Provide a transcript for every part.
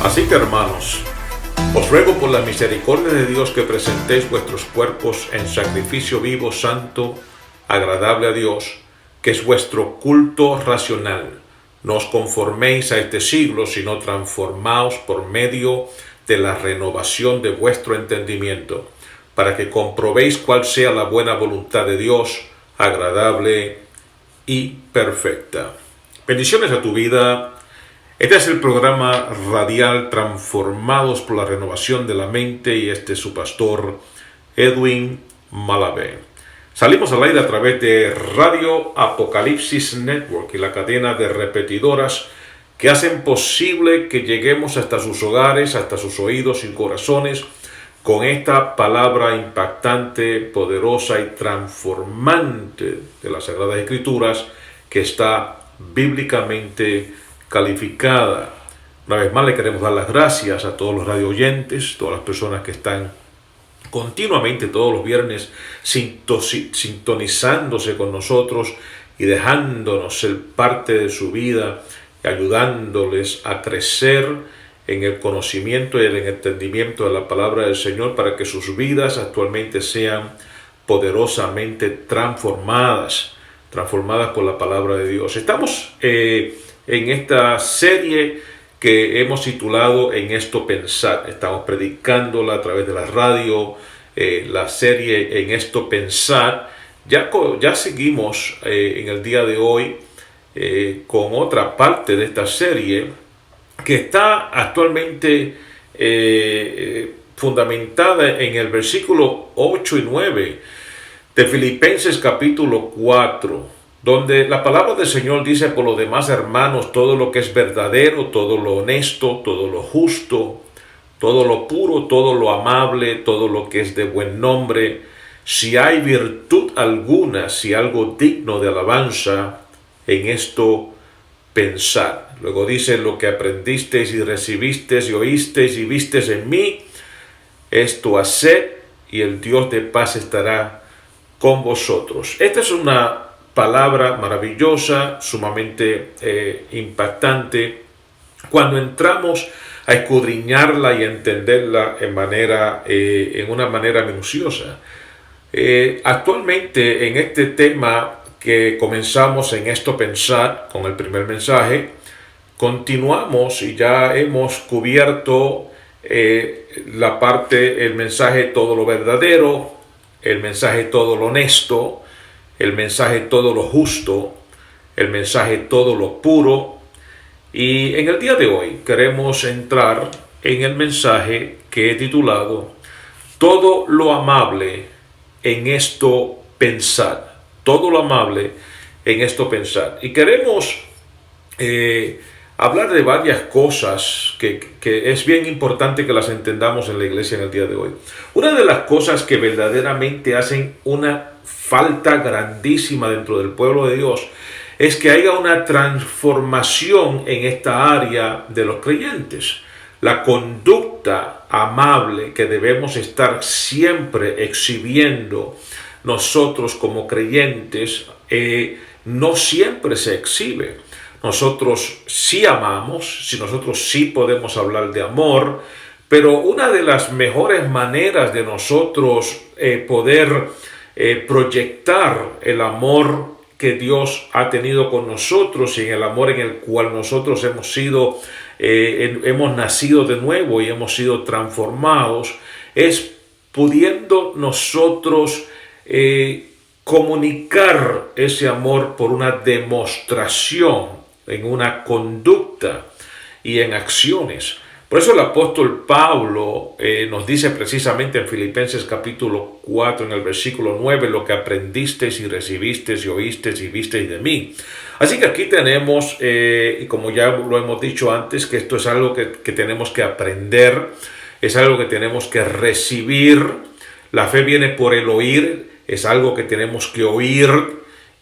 Así que, hermanos, os ruego por la misericordia de Dios que presentéis vuestros cuerpos en sacrificio vivo, santo, agradable a Dios, que es vuestro culto racional. No os conforméis a este siglo, sino transformaos por medio de la renovación de vuestro entendimiento, para que comprobéis cuál sea la buena voluntad de Dios, agradable y perfecta. Bendiciones a tu vida. Este es el programa radial Transformados por la Renovación de la Mente, y este es su pastor Edwin Malabé. Salimos al aire a través de Radio Apocalipsis Network y la cadena de repetidoras que hacen posible que lleguemos hasta sus hogares, hasta sus oídos y corazones con esta palabra impactante, poderosa y transformante de las Sagradas Escrituras que está bíblicamente calificada. Una vez más le queremos dar las gracias a todos los radio oyentes, todas las personas que están continuamente todos los viernes sintonizándose con nosotros y dejándonos ser parte de su vida y ayudándoles a crecer en el conocimiento y en el entendimiento de la palabra del Señor, para que sus vidas actualmente sean poderosamente transformadas por la palabra de Dios. Estamos en esta serie que hemos titulado En esto pensar. Estamos predicándola a través de la radio, la serie En esto pensar. Ya seguimos en el día de hoy con otra parte de esta serie que está actualmente fundamentada en el versículo 8 y 9 de Filipenses capítulo 4, donde la palabra del Señor dice: por lo demás, hermanos, todo lo que es verdadero, todo lo honesto, todo lo justo, todo lo puro, todo lo amable, todo lo que es de buen nombre, si hay virtud alguna, si algo digno de alabanza, en esto pensad. Luego dice: lo que aprendisteis y recibisteis y oísteis y visteis en mí, esto haced, y el Dios de paz estará con vosotros. Esta es una palabra maravillosa, sumamente impactante, cuando entramos a escudriñarla y a entenderla en una manera minuciosa. Actualmente, en este tema que comenzamos en esto pensar con el primer mensaje, continuamos y ya hemos cubierto el mensaje todo lo verdadero, el mensaje todo lo honesto, el mensaje todo lo justo, el mensaje todo lo puro. Y en el día de hoy queremos entrar en el mensaje que he titulado Todo lo amable en esto pensar. Todo lo amable en esto pensar. Y queremos hablar de varias cosas que es bien importante que las entendamos en la iglesia en el día de hoy. Una de las cosas que verdaderamente hacen una falta grandísima dentro del pueblo de Dios es que haya una transformación en esta área de los creyentes. La conducta amable que debemos estar siempre exhibiendo nosotros como creyentes no siempre se exhibe. Nosotros sí amamos, nosotros sí podemos hablar de amor, pero una de las mejores maneras de nosotros poder proyectar el amor que Dios ha tenido con nosotros y en el amor en el cual nosotros hemos nacido de nuevo y hemos sido transformados, es pudiendo nosotros comunicar ese amor por una demostración en una conducta y en acciones. Por eso el apóstol Pablo nos dice precisamente en Filipenses capítulo 4, en el versículo 9, lo que aprendisteis y recibisteis y oísteis y visteis de mí. Así que aquí tenemos, y como ya lo hemos dicho antes, que esto es algo que tenemos que aprender, es algo que tenemos que recibir. La fe viene por el oír, es algo que tenemos que oír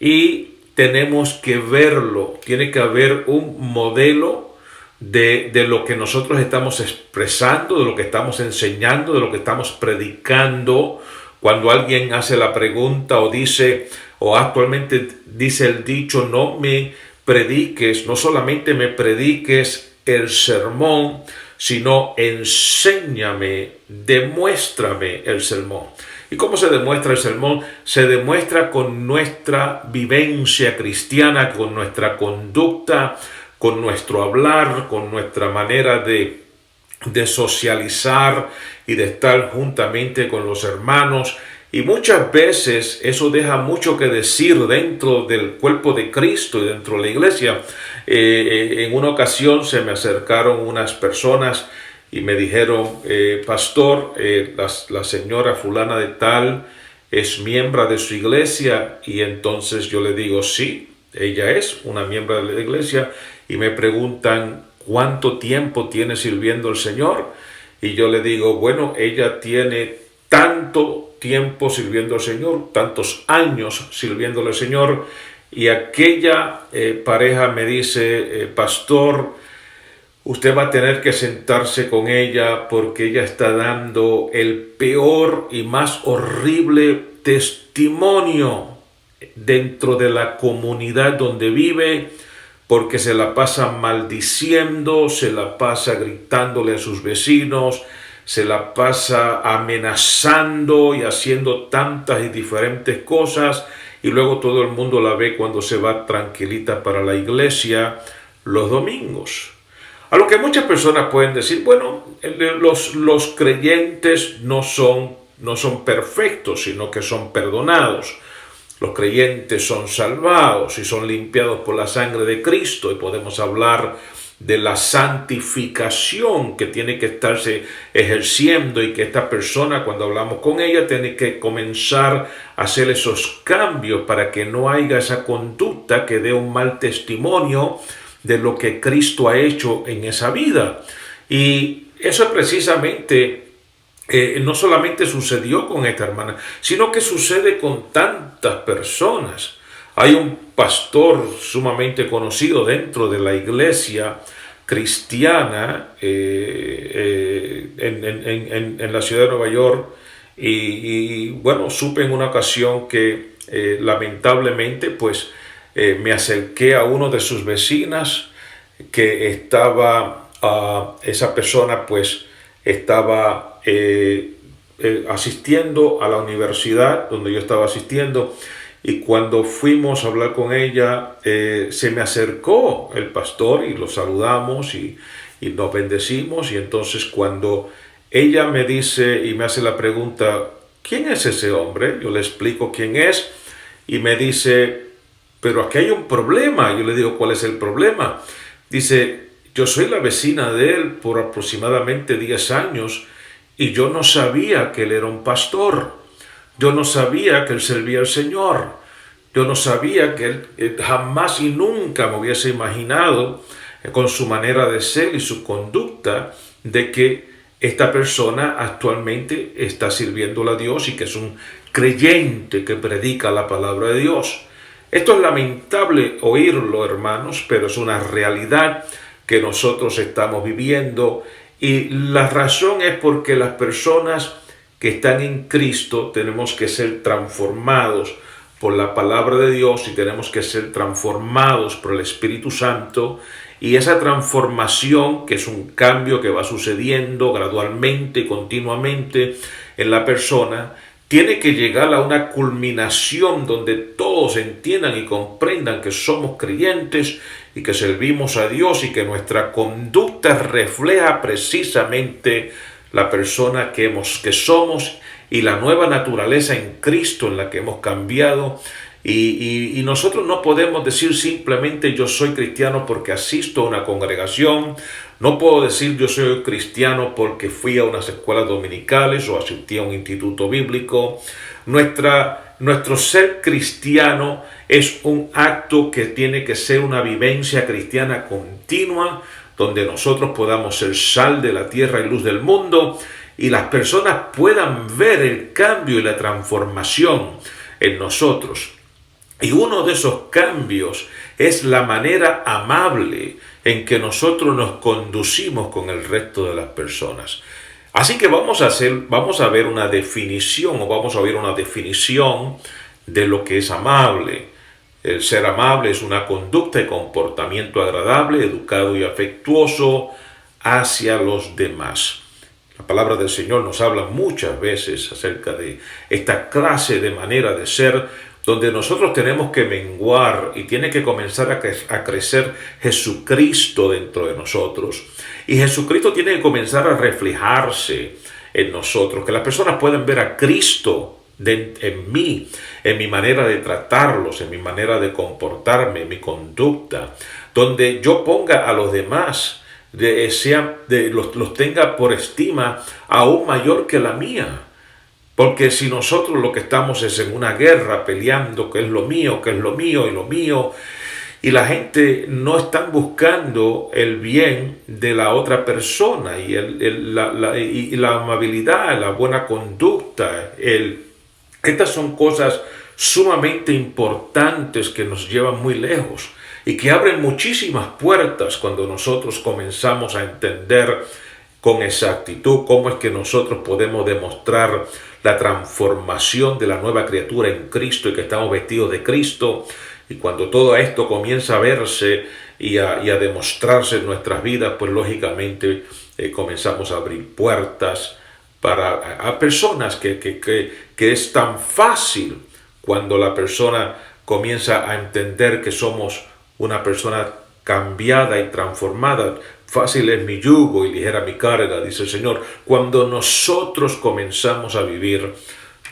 y tenemos que verlo. Tiene que haber un modelo de lo que nosotros estamos expresando, de lo que estamos enseñando, de lo que estamos predicando. Cuando alguien hace la pregunta o dice, o actualmente dice el dicho, no solamente me prediques el sermón, sino enséñame, demuéstrame el sermón. ¿Y cómo se demuestra el sermón? Se demuestra con nuestra vivencia cristiana, con nuestra conducta, con nuestro hablar, con nuestra manera de socializar y de estar juntamente con los hermanos. Y muchas veces eso deja mucho que decir dentro del cuerpo de Cristo y dentro de la iglesia. En una ocasión se me acercaron unas personas y me dijeron, pastor, la señora fulana de tal es miembro de su iglesia. Y entonces yo le digo, sí, ella es una miembro de la iglesia. Y me preguntan, ¿cuánto tiempo tiene sirviendo al Señor? Y yo le digo, bueno, ella tiene tanto tiempo sirviendo al Señor, tantos años sirviéndole al Señor. Y aquella pareja me dice, pastor, usted va a tener que sentarse con ella porque ella está dando el peor y más horrible testimonio dentro de la comunidad donde vive, porque se la pasa maldiciendo, se la pasa gritándole a sus vecinos, se la pasa amenazando y haciendo tantas y diferentes cosas, y luego todo el mundo la ve cuando se va tranquilita para la iglesia los domingos. A lo que muchas personas pueden decir, bueno, los creyentes no son perfectos, sino que son perdonados. Los creyentes son salvados y son limpiados por la sangre de Cristo, y podemos hablar de la santificación que tiene que estarse ejerciendo, y que esta persona, cuando hablamos con ella, tiene que comenzar a hacer esos cambios para que no haya esa conducta que dé un mal testimonio de lo que Cristo ha hecho en esa vida. Y eso precisamente no solamente sucedió con esta hermana, sino que sucede con tantas personas. Hay un pastor sumamente conocido dentro de la iglesia cristiana en la ciudad de Nueva York, y bueno, supe en una ocasión que lamentablemente pues me acerqué a uno de sus vecinas que estaba, esa persona pues estaba asistiendo a la universidad donde yo estaba asistiendo, y cuando fuimos a hablar con ella, se me acercó el pastor y lo saludamos y nos bendecimos. Y entonces cuando ella me dice y me hace la pregunta, ¿quién es ese hombre? Yo le explico quién es, y me dice, pero aquí hay un problema. Yo le digo, ¿cuál es el problema? Dice, yo soy la vecina de él por aproximadamente 10 años y yo no sabía que él era un pastor. Yo no sabía que él servía al Señor. Yo no sabía que él jamás y nunca me hubiese imaginado con su manera de ser y su conducta de que esta persona actualmente está sirviéndole a Dios y que es un creyente que predica la palabra de Dios. Esto es lamentable oírlo, hermanos, pero es una realidad que nosotros estamos viviendo, y la razón es porque las personas que están en Cristo tenemos que ser transformados por la palabra de Dios, y tenemos que ser transformados por el Espíritu Santo, y esa transformación, que es un cambio que va sucediendo gradualmente y continuamente en la persona, tiene que llegar a una culminación donde todos entiendan y comprendan que somos creyentes y que servimos a Dios, y que nuestra conducta refleja precisamente la persona que somos y la nueva naturaleza en Cristo en la que hemos cambiado. Y nosotros no podemos decir simplemente yo soy cristiano porque asisto a una congregación. No puedo decir yo soy cristiano porque fui a unas escuelas dominicales o asistí a un instituto bíblico. Nuestro ser cristiano es un acto que tiene que ser una vivencia cristiana continua, donde nosotros podamos ser sal de la tierra y luz del mundo, y las personas puedan ver el cambio y la transformación en nosotros. Y uno de esos cambios es la manera amable en que nosotros nos conducimos con el resto de las personas. Así que vamos a ver una definición de lo que es amable. El ser amable es una conducta y comportamiento agradable, educado y afectuoso, hacia los demás. La palabra del Señor nos habla muchas veces acerca de esta clase de manera de ser, donde nosotros tenemos que menguar y tiene que comenzar a crecer Jesucristo dentro de nosotros. Y Jesucristo tiene que comenzar a reflejarse en nosotros, que las personas puedan ver a Cristo en mí, en mi manera de tratarlos, en mi manera de comportarme, en mi conducta, donde yo ponga a los demás, los tenga por estima aún mayor que la mía. Porque si nosotros lo que estamos es en una guerra peleando, que es lo mío, que es lo mío y lo mío, y la gente no está buscando el bien de la otra persona y la amabilidad, la buena conducta, estas son cosas sumamente importantes que nos llevan muy lejos y que abren muchísimas puertas cuando nosotros comenzamos a entender con exactitud cómo es que nosotros podemos demostrar la transformación de la nueva criatura en Cristo y que estamos vestidos de Cristo. Y cuando todo esto comienza a verse y a demostrarse en nuestras vidas, pues lógicamente comenzamos a abrir puertas a personas que es tan fácil cuando la persona comienza a entender que somos una persona cambiada y transformada. Fácil es mi yugo y ligera mi carga, dice el Señor, cuando nosotros comenzamos a vivir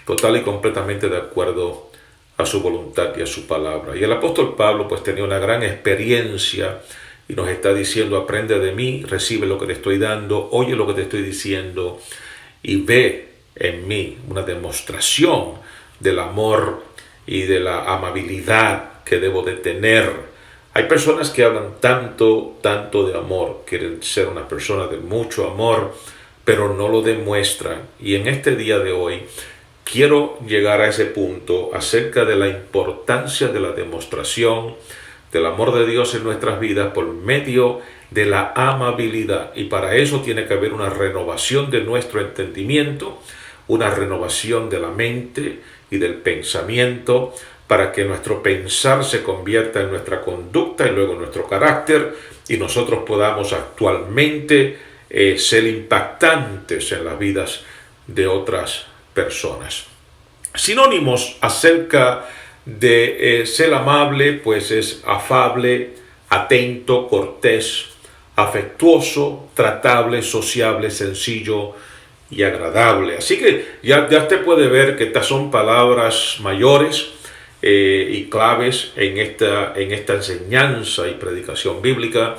total y completamente de acuerdo a su voluntad y a su palabra. Y el apóstol Pablo pues tenía una gran experiencia y nos está diciendo: aprende de mí, recibe lo que te estoy dando, oye lo que te estoy diciendo y ve en mí una demostración del amor y de la amabilidad que debo de tener. Hay personas que hablan tanto de amor, quieren ser una persona de mucho amor, pero no lo demuestran. Y en este día de hoy quiero llegar a ese punto acerca de la importancia de la demostración del amor de Dios en nuestras vidas por medio de la amabilidad. Y para eso tiene que haber una renovación de nuestro entendimiento, una renovación de la mente y del pensamiento, para que nuestro pensar se convierta en nuestra conducta y luego en nuestro carácter y nosotros podamos actualmente ser impactantes en las vidas de otras personas. Sinónimos acerca de ser amable, pues es afable, atento, cortés, afectuoso, tratable, sociable, sencillo y agradable. Así que ya usted puede ver que estas son palabras mayores y claves en esta enseñanza y predicación bíblica,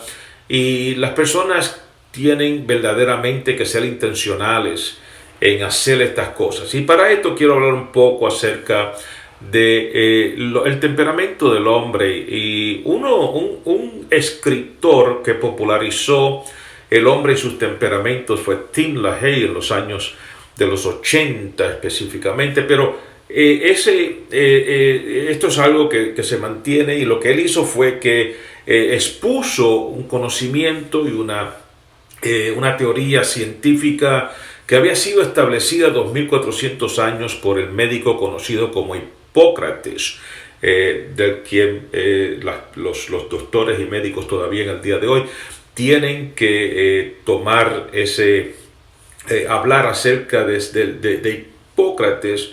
y las personas tienen verdaderamente que ser intencionales en hacer estas cosas. Y para esto quiero hablar un poco acerca de el temperamento del hombre, y un escritor que popularizó el hombre y sus temperamentos fue Tim LaHaye en los años de los 80 específicamente, pero esto es algo que se mantiene, y lo que él hizo fue que expuso un conocimiento y una teoría científica que había sido establecida 2400 años por el médico conocido como Hipócrates, del quien los doctores y médicos todavía en el día de hoy tienen que tomar hablar acerca de Hipócrates.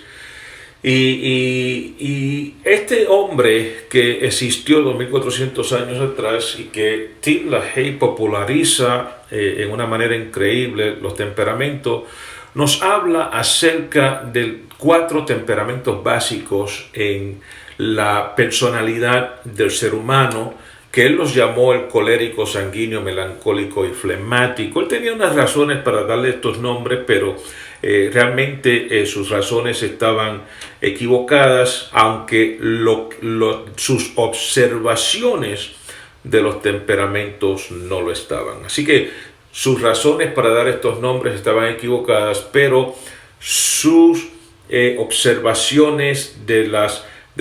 Y este hombre que existió 2400 años atrás y que Tim LaHaye populariza en una manera increíble los temperamentos, nos habla acerca de 4 temperamentos básicos en la personalidad del ser humano, que él los llamó el colérico, sanguíneo, melancólico y flemático. Él tenía unas razones para darle estos nombres, pero realmente sus razones estaban equivocadas, aunque sus observaciones de los temperamentos no lo estaban. Así que sus razones para dar estos nombres estaban equivocadas, pero sus observaciones de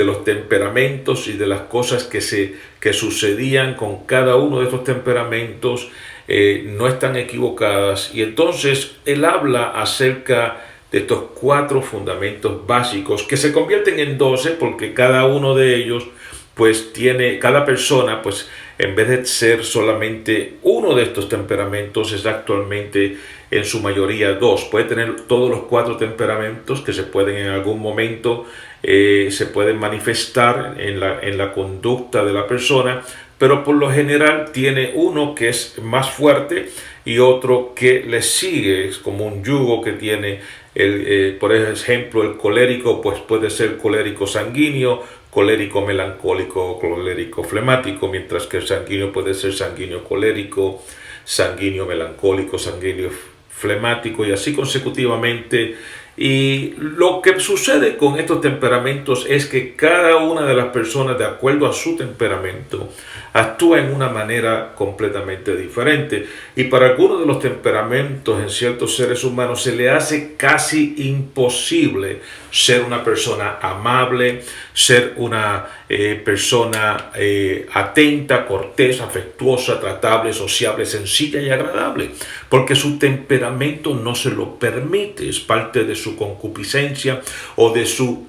los temperamentos y de las cosas que sucedían con cada uno de estos temperamentos no están equivocadas. Y entonces él habla acerca de estos 4 fundamentos básicos que se convierten en 12, porque cada uno de ellos pues cada persona pues en vez de ser solamente uno de estos temperamentos, es actualmente en su mayoría dos. Puede tener todos los 4 temperamentos que se pueden en algún momento, se pueden manifestar en la conducta de la persona, pero por lo general tiene uno que es más fuerte y otro que le sigue. Es como un yugo que tiene, por ejemplo, el colérico, pues puede ser colérico sanguíneo, colérico melancólico, colérico flemático, mientras que el sanguíneo puede ser sanguíneo colérico, sanguíneo melancólico, sanguíneo flemático, y así consecutivamente. Y lo que sucede con estos temperamentos es que cada una de las personas, de acuerdo a su temperamento, actúa en una manera completamente diferente. Y para algunos de los temperamentos en ciertos seres humanos se le hace casi imposible ser una persona amable, ser una persona atenta, cortés, afectuosa, tratable, sociable, sencilla y agradable, porque su temperamento no se lo permite. Es parte de su concupiscencia o de su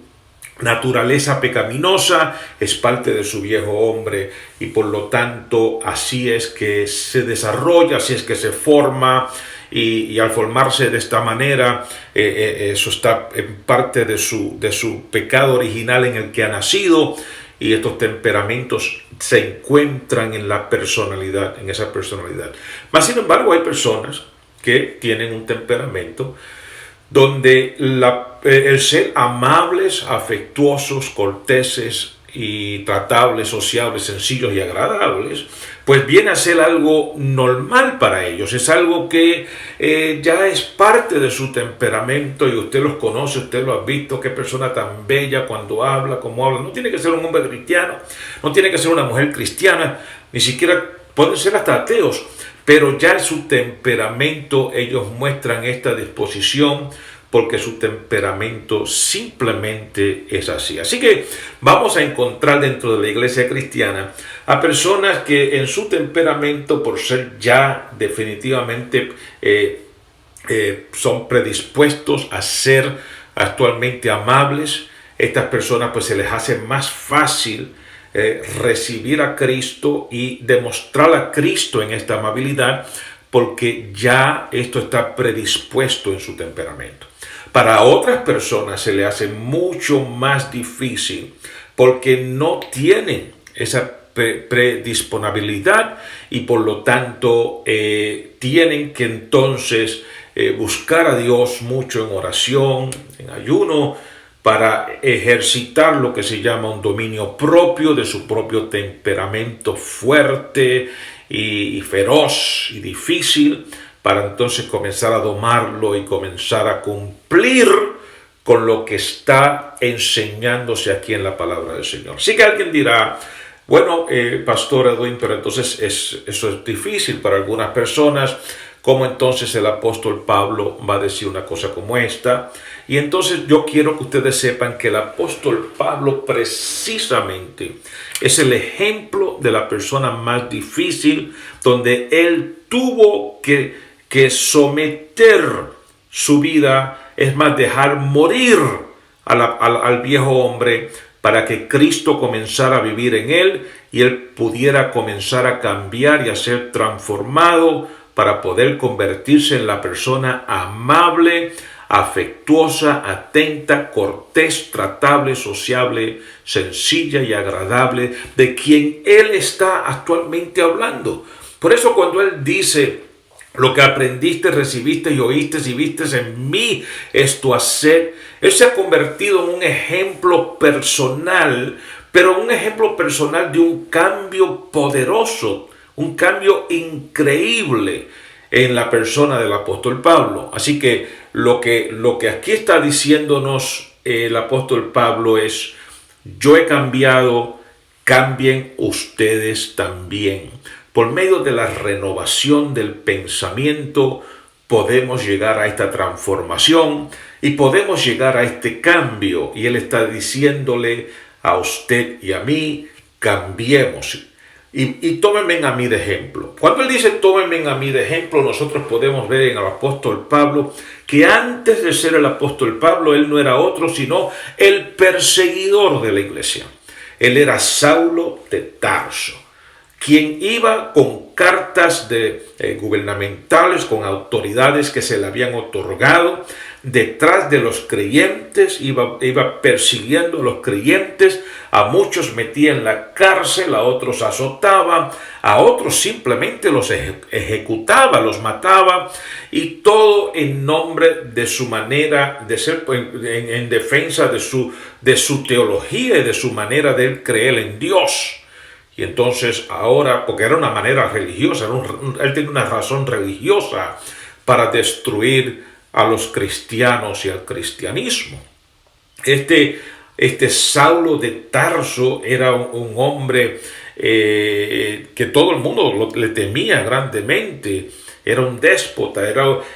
naturaleza pecaminosa, es parte de su viejo hombre, y por lo tanto así es que se desarrolla, así es que se forma, y al formarse de esta manera, eso está en parte de su pecado original en el que ha nacido, y estos temperamentos se encuentran en la personalidad, en esa personalidad. Mas sin embargo hay personas que tienen un temperamento donde el ser amables, afectuosos, corteses y tratables, sociables, sencillos y agradables, pues viene a ser algo normal para ellos. Es algo que ya es parte de su temperamento, y usted los conoce, usted lo ha visto. Qué persona tan bella cuando habla, como habla. No tiene que ser un hombre cristiano, no tiene que ser una mujer cristiana, ni siquiera pueden ser hasta ateos, pero ya en su temperamento ellos muestran esta disposición, porque su temperamento simplemente es así. Así que vamos a encontrar dentro de la iglesia cristiana a personas que en su temperamento, por ser ya definitivamente son predispuestos a ser actualmente amables, estas personas pues se les hace más fácil recibir a Cristo y demostrar a Cristo en esta amabilidad, porque ya esto está predispuesto en su temperamento. Para otras personas se le hace mucho más difícil, porque no tienen esa predisponibilidad, y por lo tanto tienen que entonces buscar a Dios mucho en oración, en ayuno, para ejercitar lo que se llama un dominio propio de su propio temperamento fuerte y feroz y difícil, para entonces comenzar a domarlo y comenzar a cumplir con lo que está enseñándose aquí en la palabra del Señor. Sí que alguien dirá, bueno, Pastor Edwin, pero entonces eso es difícil para algunas personas. ¿Cómo entonces el apóstol Pablo va a decir una cosa como esta? Y entonces yo quiero que ustedes sepan que el apóstol Pablo precisamente es el ejemplo de la persona más difícil, donde él tuvo que someter su vida, es más, dejar morir al viejo hombre, para que Cristo comenzara a vivir en él y él pudiera comenzar a cambiar y a ser transformado, para poder convertirse en la persona amable, afectuosa, atenta, cortés, tratable, sociable, sencilla y agradable, de quien él está actualmente hablando. Por eso cuando él dice, lo que aprendiste, recibiste y oíste y viste en mí, esto haced, él se ha convertido en un ejemplo personal, pero un ejemplo personal de un cambio poderoso, un cambio increíble en la persona del apóstol Pablo. Así que lo que aquí está diciéndonos el apóstol Pablo es: yo he cambiado, cambien ustedes también. Por medio de la renovación del pensamiento podemos llegar a esta transformación y podemos llegar a este cambio. Y él está diciéndole a usted y a mí, cambiemos. Y tómenme a mí de ejemplo. Cuando él dice tómenme a mí de ejemplo, nosotros podemos ver en el apóstol Pablo que antes de ser el apóstol Pablo, él no era otro sino el perseguidor de la iglesia. Él era Saulo de Tarso, quien iba con cartas gubernamentales, con autoridades que se le habían otorgado, detrás de los creyentes, iba persiguiendo a los creyentes, a muchos metía en la cárcel, a otros azotaba, a otros simplemente los ejecutaba, los mataba, y todo en nombre de su manera de ser, en defensa de su teología y de su manera de creer en Dios. Y entonces ahora, porque era una manera religiosa, él tenía una razón religiosa para destruir a los cristianos y al cristianismo. Este Saulo de Tarso era un hombre que todo el mundo le temía grandemente. Era un déspota,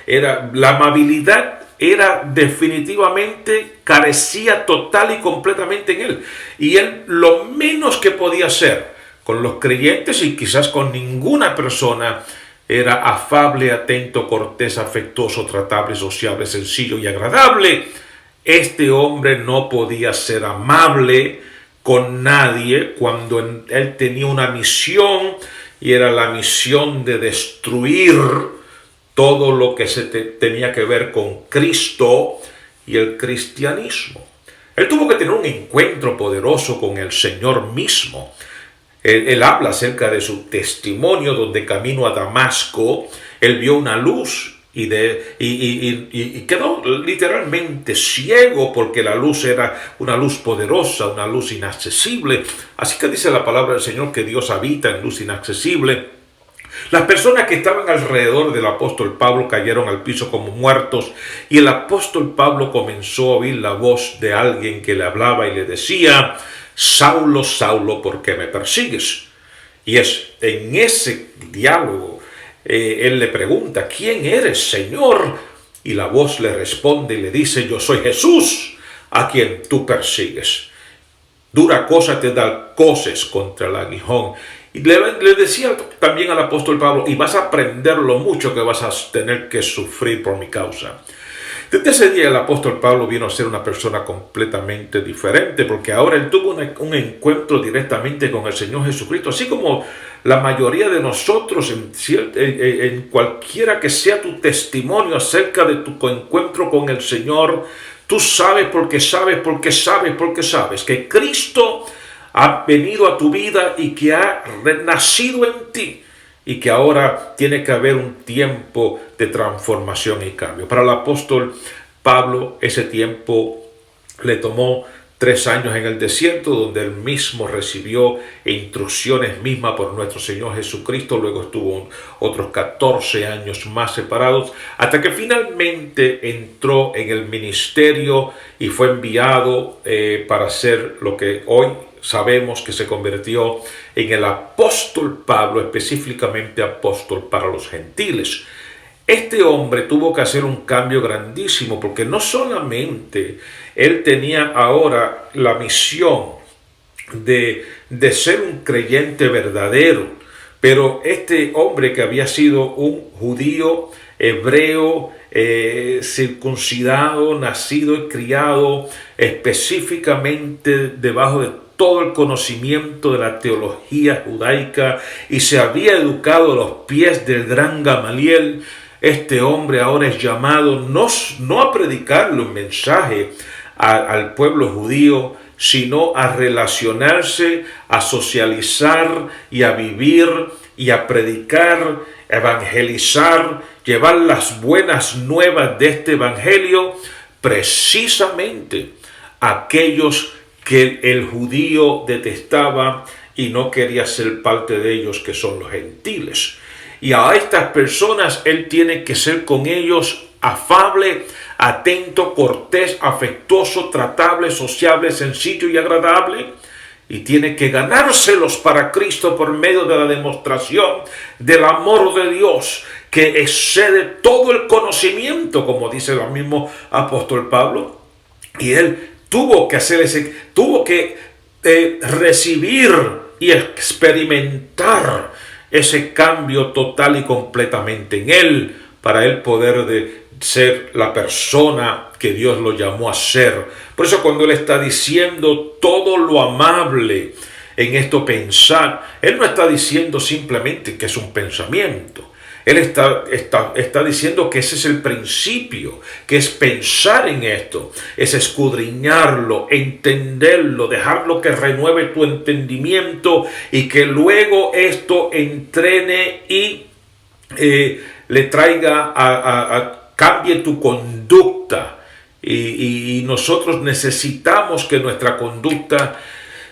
la amabilidad era definitivamente, carecía total y completamente en él. Y él lo menos que podía hacer con los creyentes y quizás con ninguna persona era afable, atento, cortés, afectuoso, tratable, sociable, sencillo y agradable. Este hombre no podía ser amable con nadie cuando él tenía una misión, y era la misión de destruir todo lo que tenía que ver con Cristo y el cristianismo. Él tuvo que tener un encuentro poderoso con el Señor mismo. Él habla acerca de su testimonio, donde camino a Damasco, él vio una luz y quedó literalmente ciego, porque la luz era una luz poderosa, una luz inaccesible. Así que dice la palabra del Señor que Dios habita en luz inaccesible. Las personas que estaban alrededor del apóstol Pablo cayeron al piso como muertos, y el apóstol Pablo comenzó a oír la voz de alguien que le hablaba y le decía: Saulo, Saulo, ¿por qué me persigues? Y es en ese diálogo, él le pregunta: ¿quién eres, Señor? Y la voz le responde y le dice: yo soy Jesús, a quien tú persigues. Dura cosa te da coces contra el aguijón. Y le decía también al apóstol Pablo: y vas a aprender lo mucho que vas a tener que sufrir por mi causa. Desde ese día el apóstol Pablo vino a ser una persona completamente diferente, porque ahora él tuvo un encuentro directamente con el Señor Jesucristo, así como la mayoría de nosotros, en cualquiera que sea tu testimonio acerca de tu encuentro con el Señor. Tú sabes porque sabes que Cristo ha venido a tu vida y que ha renacido en ti, y que ahora tiene que haber un tiempo de transformación y cambio. Para el apóstol Pablo, ese tiempo le tomó 3 años en el desierto, donde él mismo recibió instrucciones mismas por nuestro Señor Jesucristo. Luego estuvo otros 14 años más separados, hasta que finalmente entró en el ministerio y fue enviado para hacer lo que hoy sabemos que se convirtió en el apóstol Pablo, específicamente apóstol para los gentiles. Este hombre tuvo que hacer un cambio grandísimo, porque no solamente él tenía ahora la misión de ser un creyente verdadero, pero este hombre, que había sido un judío hebreo, circuncidado, nacido y criado específicamente debajo de todo el conocimiento de la teología judaica, y se había educado a los pies del gran Gamaliel, este hombre ahora es llamado no a predicarle un mensaje al pueblo judío, sino a relacionarse, a socializar y a vivir y a predicar, evangelizar, llevar las buenas nuevas de este evangelio precisamente a aquellos que el judío detestaba y no quería ser parte de ellos, que son los gentiles. Y a estas personas él tiene que ser con ellos afable, atento, cortés, afectuoso, tratable, sociable, sencillo y agradable. Y tiene que ganárselos para Cristo por medio de la demostración del amor de Dios, que excede todo el conocimiento, como dice el mismo apóstol Pablo. Y él tuvo que recibir y experimentar ese cambio total y completamente en él, para él poder ser la persona que Dios lo llamó a ser. Por eso, cuando él está diciendo todo lo amable, en esto pensar. Él no está diciendo simplemente que es un pensamiento. Él está diciendo que ese es el principio, que es pensar en esto, es escudriñarlo, entenderlo, dejarlo que renueve tu entendimiento y que luego esto entrene y le traiga cambie tu conducta. Y nosotros necesitamos que nuestra conducta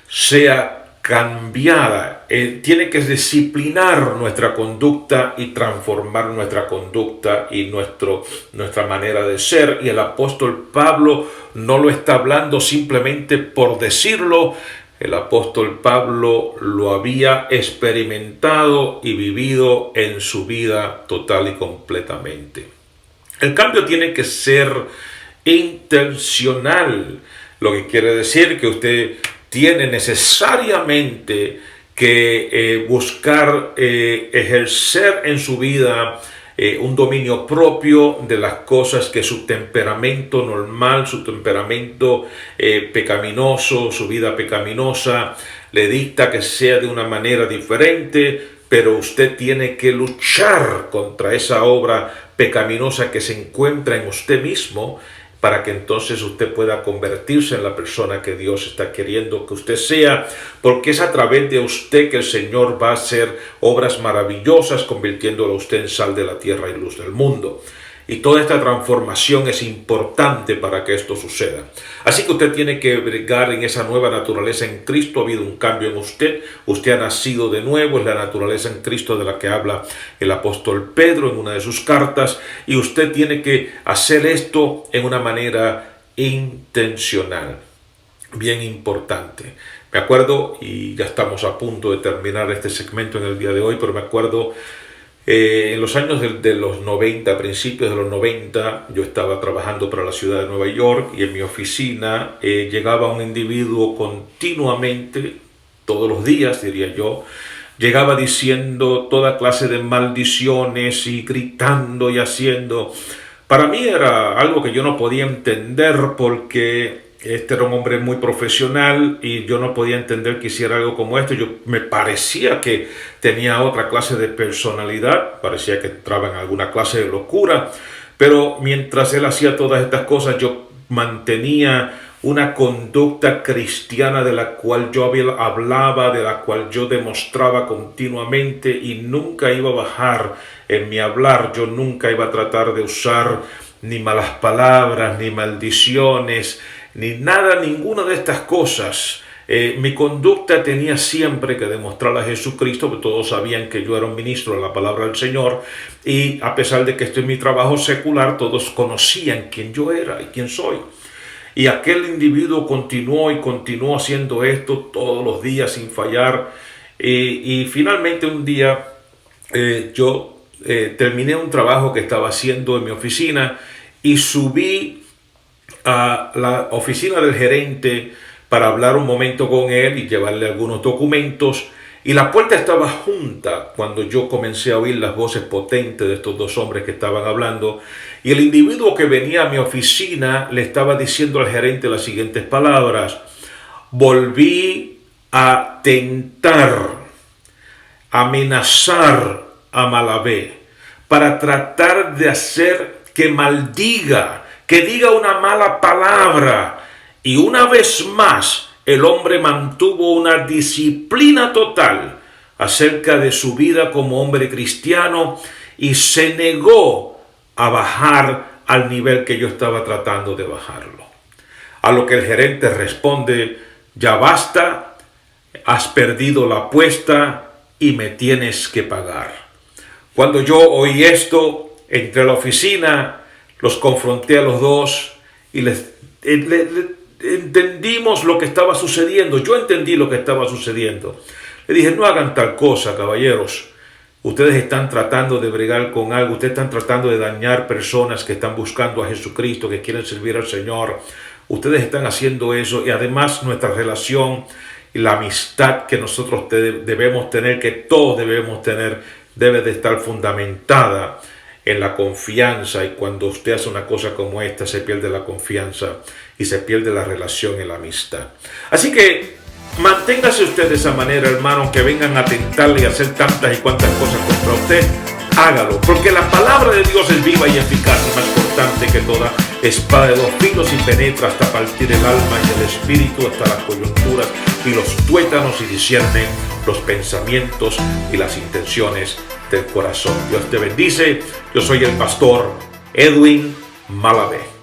sea cambiada. Tiene que disciplinar nuestra conducta y transformar nuestra conducta y nuestra manera de ser. Y el apóstol Pablo no lo está hablando simplemente por decirlo. El apóstol Pablo lo había experimentado y vivido en su vida total y completamente. El cambio tiene que ser intencional, lo que quiere decir que usted tiene necesariamente que buscar ejercer en su vida un dominio propio de las cosas que su temperamento normal, su temperamento pecaminoso, su vida pecaminosa le dicta que sea de una manera diferente, pero usted tiene que luchar contra esa obra pecaminosa que se encuentra en usted mismo, para que entonces usted pueda convertirse en la persona que Dios está queriendo que usted sea, porque es a través de usted que el Señor va a hacer obras maravillosas, convirtiéndolo a usted en sal de la tierra y luz del mundo. Y toda esta transformación es importante para que esto suceda. Así que usted tiene que bregar en esa nueva naturaleza en Cristo. Ha habido un cambio en usted. Usted ha nacido de nuevo. Es la naturaleza en Cristo de la que habla el apóstol Pedro en una de sus cartas. Y usted tiene que hacer esto en una manera intencional. Bien importante. Me acuerdo, y ya estamos a punto de terminar este segmento en el día de hoy, pero me acuerdo en los años de los 90, principios de los 90, yo estaba trabajando para la ciudad de Nueva York y en mi oficina llegaba un individuo continuamente, todos los días diría yo, llegaba diciendo toda clase de maldiciones y gritando y haciendo. Para mí era algo que yo no podía entender porque este era un hombre muy profesional y yo no podía entender que hiciera algo como esto. Me parecía que tenía otra clase de personalidad, parecía que entraba en alguna clase de locura, pero mientras él hacía todas estas cosas yo mantenía una conducta cristiana de la cual yo hablaba, de la cual yo demostraba continuamente y nunca iba a bajar en mi hablar. Yo nunca iba a tratar de usar ni malas palabras, ni maldiciones, ni nada, ninguna de estas cosas. Mi conducta tenía siempre que demostrar a Jesucristo, porque todos sabían que yo era un ministro de la palabra del Señor, y a pesar de que esto es mi trabajo secular, todos conocían quién yo era y quién soy. Y aquel individuo continuó y continuó haciendo esto todos los días sin fallar, y finalmente un día yo terminé un trabajo que estaba haciendo en mi oficina y subí a la oficina del gerente para hablar un momento con él y llevarle algunos documentos, y la puerta estaba junta cuando yo comencé a oír las voces potentes de estos dos hombres que estaban hablando, y el individuo que venía a mi oficina le estaba diciendo al gerente las siguientes palabras: volví a tentar, amenazar a Malavé para tratar de hacer que maldiga, que diga una mala palabra. Y una vez más, el hombre mantuvo una disciplina total acerca de su vida como hombre cristiano y se negó a bajar al nivel que yo estaba tratando de bajarlo. A lo que el gerente responde: ya basta, has perdido la apuesta y me tienes que pagar. Cuando yo oí esto, entré a la oficina, los confronté a los dos y entendimos lo que estaba sucediendo. Yo entendí lo que estaba sucediendo. Le dije: no hagan tal cosa, caballeros. Ustedes están tratando de bregar con algo. Ustedes están tratando de dañar personas que están buscando a Jesucristo, que quieren servir al Señor. Ustedes están haciendo eso, y además nuestra relación y la amistad que nosotros debemos tener, que todos debemos tener, debe de estar fundamentada en la confianza, y cuando usted hace una cosa como esta se pierde la confianza y se pierde la relación y la amistad. Así que Manténgase usted de esa manera, hermano, que vengan a tentarle y hacer tantas y cuantas cosas contra usted. Hágalo, porque la palabra de Dios es viva y eficaz y más cortante que toda espada de 2 filos y penetra hasta partir el alma y el espíritu, hasta las coyunturas y los tuétanos, y discierne los pensamientos y las intenciones del corazón. Dios te bendice. Yo soy el pastor Edwin Malavé.